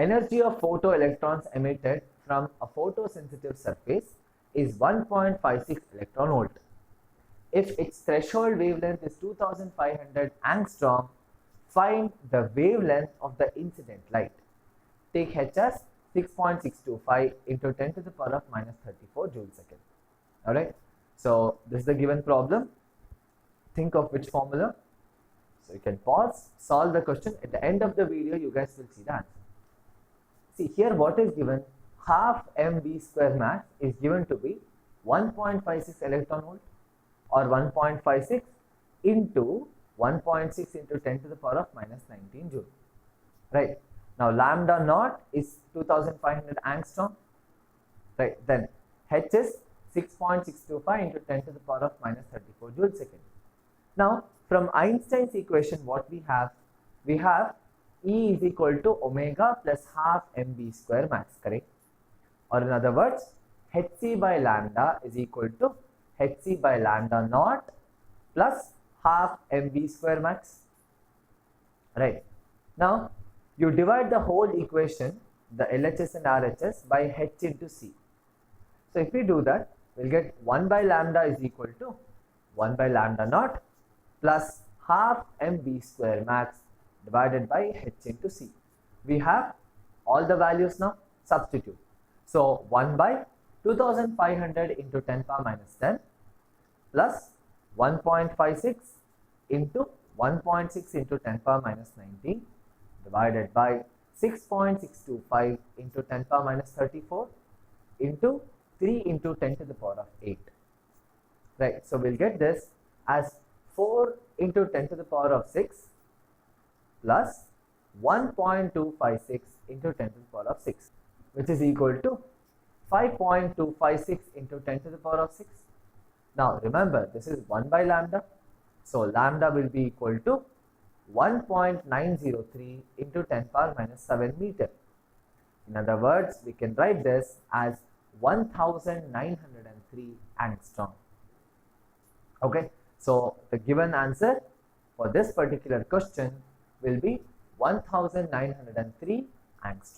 Energy of photoelectrons emitted from a photosensitive surface is 1.56 electron volt. If its threshold wavelength is 2500 angstrom, find the wavelength of the incident light. Take H as 6.625 into 10 to the power of minus 34 joule second. Alright, so this is the given problem. Think of which formula. So you can pause, solve the question. At the end of the video, you guys will see the answer. See here what is given, half mv square mass is given to be 1.56 electron volt or 1.56 into 1.6 into 10 to the power of minus 19 joule. Right. Now lambda naught is 2500 angstrom. Right. Then H is 6.625 into 10 to the power of minus 34 joule second. Now from Einstein's equation what we have E is equal to omega plus half mv square mass, correct? Or in other words, Hc by lambda is equal to Hc by lambda naught plus half mv square max. Right. Now you divide the whole equation, the LHS and RHS, by H into C. So if we do that, we'll get 1 by lambda is equal to 1 by lambda naught plus half mv square max divided by H into C. We have all the values now, substitute. So 1 by 2500 into 10 power minus 10 plus 1.56 into 1.6 into 10 power minus 19 divided by 6.625 into 10 power minus 34 into 3 into 10 to the power of 8. Right, so we'll get this as 4 into 10 to the power of 6 plus 1.256 into 10 to the power of 6, which is equal to 5.256 into 10 to the power of 6. Now remember, this is 1 by lambda, so lambda will be equal to 1.903 into 10 power minus 7 meter. In other words, we can write this as 1903 angstrom. Okay, so the given answer for this particular question will be 1903 angstrom.